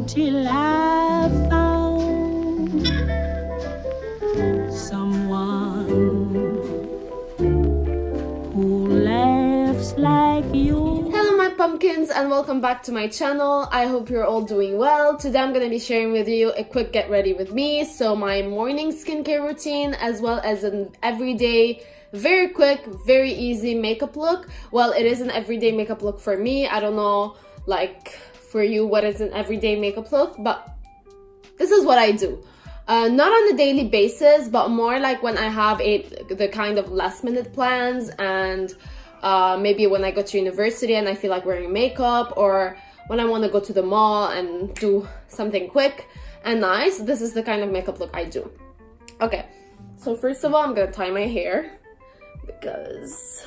until I found someone who laughs like you. Hello my pumpkins and welcome back to my channel. I hope you're all doing well. Today I'm gonna be sharing with you a quick get ready with me. So my morning skincare routine as well as an everyday, very quick, very easy makeup look. Well, it is an everyday makeup look for me. I don't know like for you what is an everyday makeup look, but this is what I do. Not on a daily basis, but more like when I have the kind of last minute plans, and maybe when I go to university and I feel like wearing makeup, or when I want to go to the mall and do something quick and nice. This is the kind of makeup look I do. Okay, so first of all, I'm gonna tie my hair because...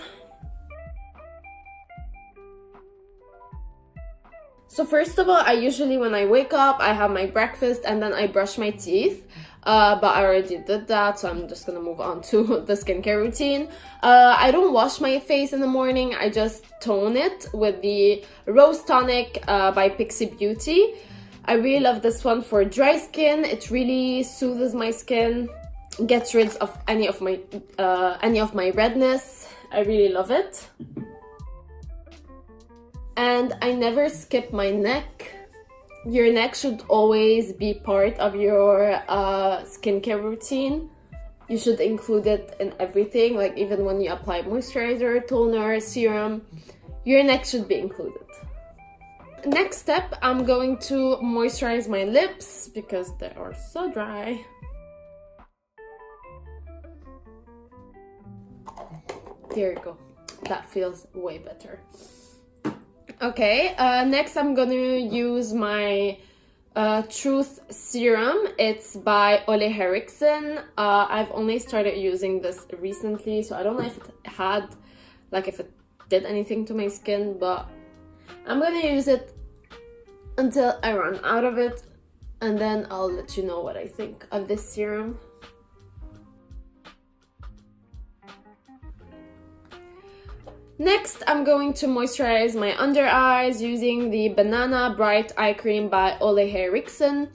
So first of all, I usually, when I wake up, I have my breakfast and then I brush my teeth. But I already did that, so I'm just gonna move on to the skincare routine. I don't wash my face in the morning, I just tone it with the Rose Tonic by Pixi Beauty. I really love this one for dry skin. It really soothes my skin, gets rid of any of my redness. I really love it. And I never skip my neck. Your neck should always be part of your skincare routine. You should include it in everything, like even when you apply moisturizer, toner, serum, your neck should be included. Next step, I'm going to moisturize my lips because they are so dry. There you go. That feels way better. Okay, next I'm gonna use my Truth Serum. It's by Olehenriksen. I've only started using this recently, so I don't know if it did anything to my skin, but I'm gonna use it until I run out of it, and then I'll let you know what I think of this serum. Next, I'm going to moisturize my under eyes using the Banana Bright Eye Cream by Olehenriksen.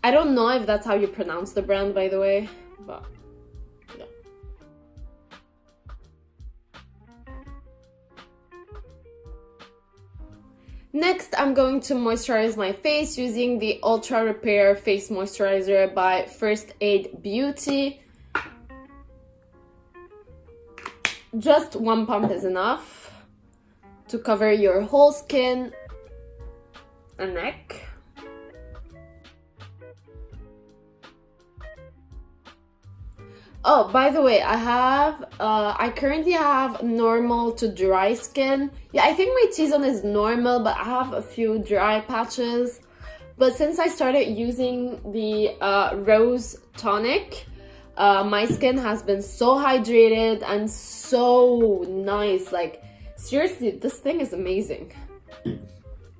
I don't know if that's how you pronounce the brand, by the way, but yeah. Next, I'm going to moisturize my face using the Ultra Repair Face Moisturizer by First Aid Beauty. Just one pump is enough to cover your whole skin and neck. Oh, by the way, I currently have normal to dry skin. Yeah, I think my T-zone is normal, but I have a few dry patches. But since I started using the Rose Tonic, my skin has been so hydrated and so nice. Like, seriously, this thing is amazing.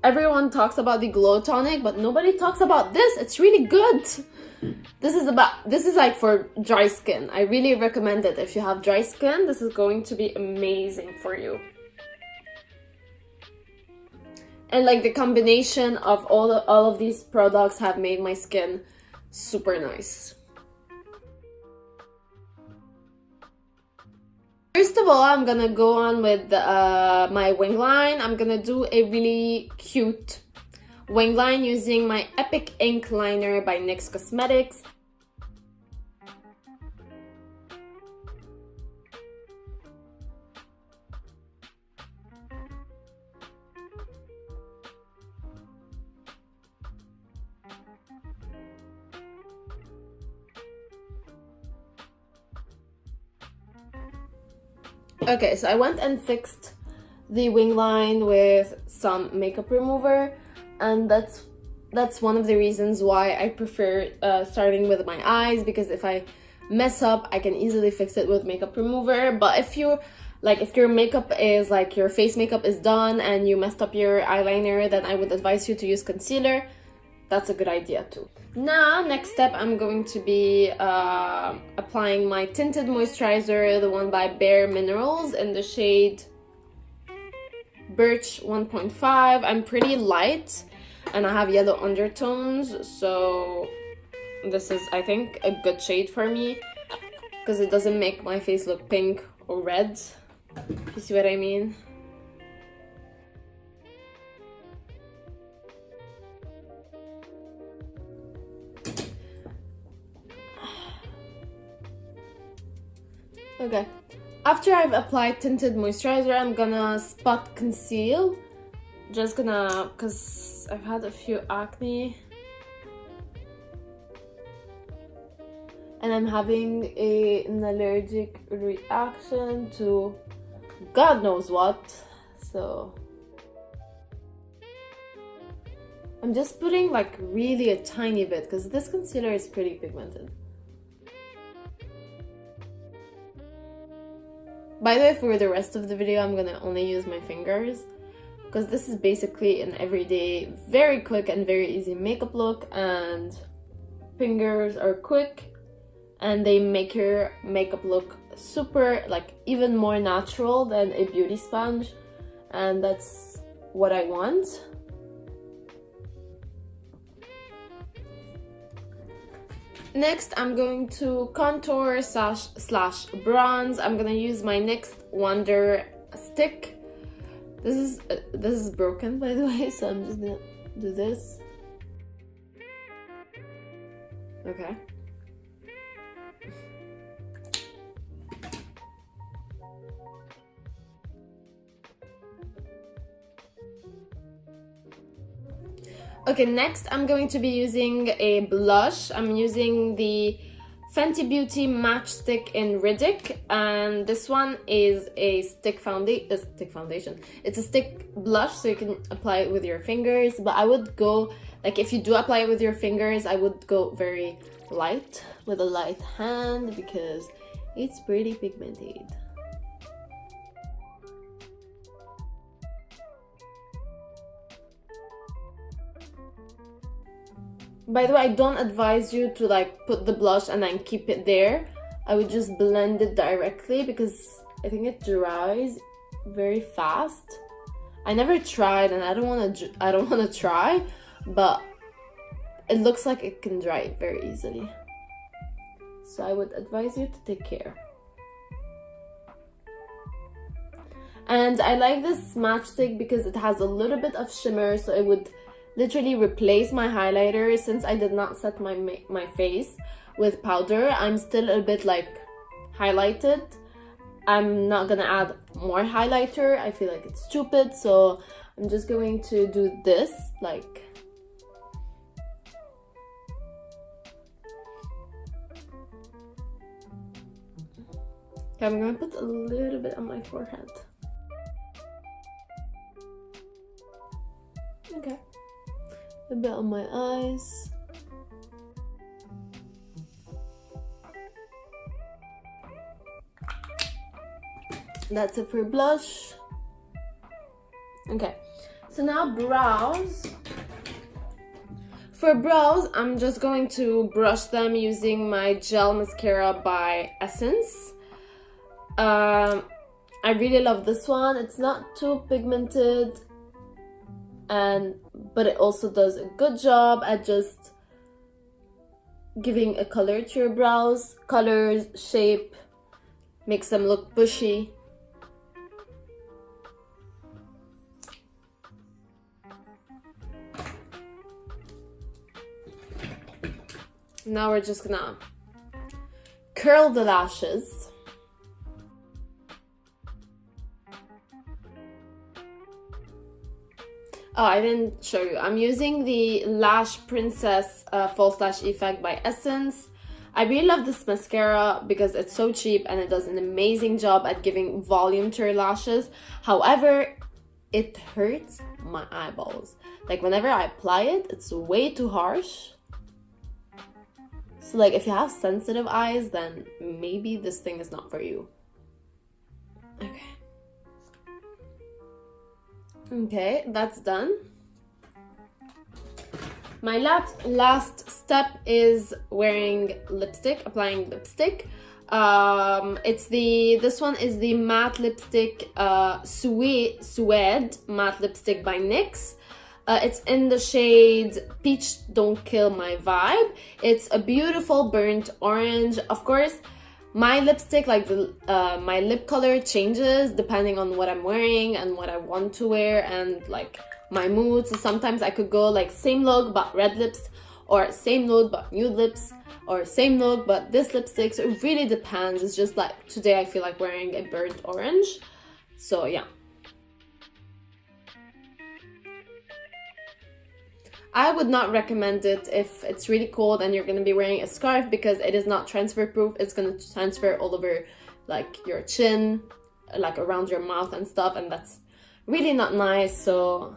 Everyone talks about the Glow Tonic, but nobody talks about this. It's really good. This is like for dry skin. I really recommend it. If you have dry skin, this is going to be amazing for you. And like the combination of all of these products have made my skin super nice. First of all, I'm gonna go on with my wing line. I'm gonna do a really cute wing line using my Epic Ink Liner by NYX Cosmetics. Okay, so I went and fixed the wing line with some makeup remover, and that's one of the reasons why I prefer starting with my eyes, because if I mess up, I can easily fix it with makeup remover. But if your makeup is like your face makeup is done and you messed up your eyeliner, then I would advise you to use concealer. That's a good idea too. Now, next step, I'm going to be applying my tinted moisturizer, the one by BareMinerals in the shade Birch 1.5. I'm pretty light. and I have yellow undertones, so this is, I think, a good shade for me because it doesn't make my face look pink or red. You see what I mean? Okay, after I've applied tinted moisturizer, I'm gonna spot conceal. Just gonna, because I've had a few acne and I'm having an allergic reaction to God knows what, so I'm just putting like really a tiny bit because this concealer is pretty pigmented. By the way, for the rest of the video, I'm gonna only use my fingers because this is basically an everyday, very quick and very easy makeup look, and fingers are quick and they make your makeup look super, like even more natural than a beauty sponge, and that's what I want. Next, I'm going to contour slash bronze. I'm gonna use my NYX Wonder stick. This is broken, by the way, so I'm just gonna do this. Okay. Okay, next I'm going to be using a blush. I'm using the Fenty Beauty Matchstick in Ridiiic, and this one is a stick foundation. It's a stick blush, so you can apply it with your fingers, but I would go, like if you do apply it with your fingers, I would go very light, with a light hand, because it's pretty pigmented. By the way, I don't advise you to like put the blush and then keep it there. I would just blend it directly because I think it dries very fast. I never tried and I don't want to try, but it looks like it can dry very easily. So I would advise you to take care. And I like this matchstick because it has a little bit of shimmer, so it would literally replace my highlighter. Since I did not set my face with powder, I'm still a bit like highlighted. I'm not gonna add more highlighter, I feel like it's stupid, so I'm just going to do this, like okay, I'm gonna put a little bit on my forehead. Okay, a bit on my eyes. That's it for blush. Okay, so now brows. For brows, I'm just going to brush them using my gel mascara by Essence. I really love this one. It's not too pigmented, but it also does a good job at just giving a color to your brows. Colors, shape, makes them look bushy. Now we're just gonna curl the lashes. Oh, I didn't show you. I'm using the Lash Princess False Lash Effect by Essence. I really love this mascara because it's so cheap and it does an amazing job at giving volume to your lashes. However, it hurts my eyeballs. Like whenever I apply it, it's way too harsh. So like if you have sensitive eyes, then maybe this thing is not for you. Okay, that's done. My last step is wearing lipstick, applying lipstick. This one is the matte lipstick, Suede matte lipstick by NYX. It's in the shade Peach Don't Kill My Vibe. It's a beautiful burnt orange. Of course, my lipstick, like my lip color changes depending on what I'm wearing and what I want to wear and like my mood. So sometimes I could go like same look but red lips, or same look but nude lips, or same look but this lipstick. So it really depends. It's just like today I feel like wearing a burnt orange. So yeah. I would not recommend it if it's really cold and you're going to be wearing a scarf, because it is not transfer proof. It's going to transfer all over like your chin, like around your mouth and stuff, and that's really not nice. So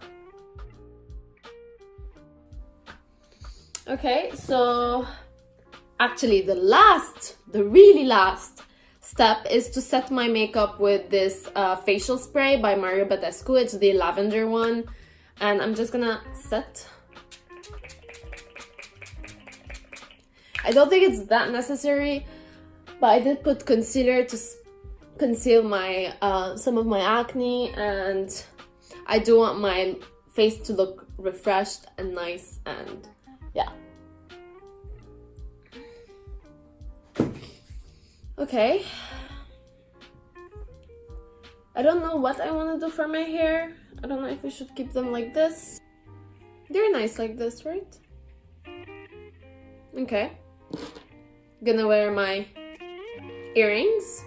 okay, so actually the really last step is to set my makeup with this facial spray by Badescu. It's the lavender one, and I'm just gonna set. I don't think it's that necessary, but I did put concealer to conceal my some of my acne, and I do want my face to look refreshed and nice, and yeah. Okay. I don't know what I want to do for my hair. I don't know if we should keep them like this. They're nice like this, right? Okay. Gonna wear my earrings.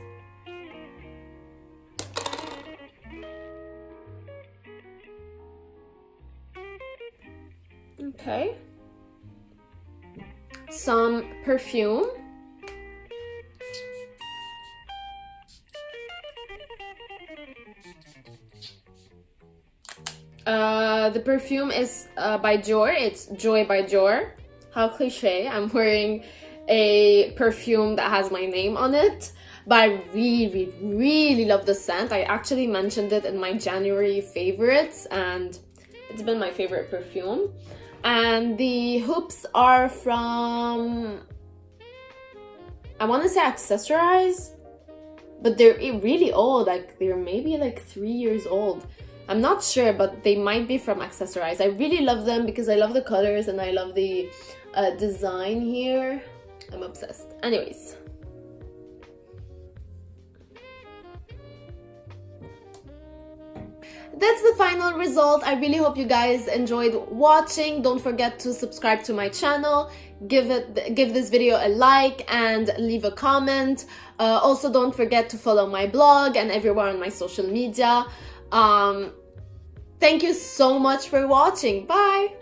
Okay. Some perfume. The perfume is by Dior. It's Joy by Dior. How cliche. I'm wearing a perfume that has my name on it, but I really love the scent. I actually mentioned it in my January favorites, and it's been my favorite perfume. And the hoops are from, I want to say Accessorize, but they're really old. Like they're maybe like 3 years old. I'm not sure, but they might be from Accessorize. I really love them because I love the colors and I love the design here. I'm obsessed. Anyways. That's the final result. I really hope you guys enjoyed watching. Don't forget to subscribe to my channel. Give this video a like and leave a comment. Also, don't forget to follow my blog and everywhere on my social media. Thank you so much for watching. Bye!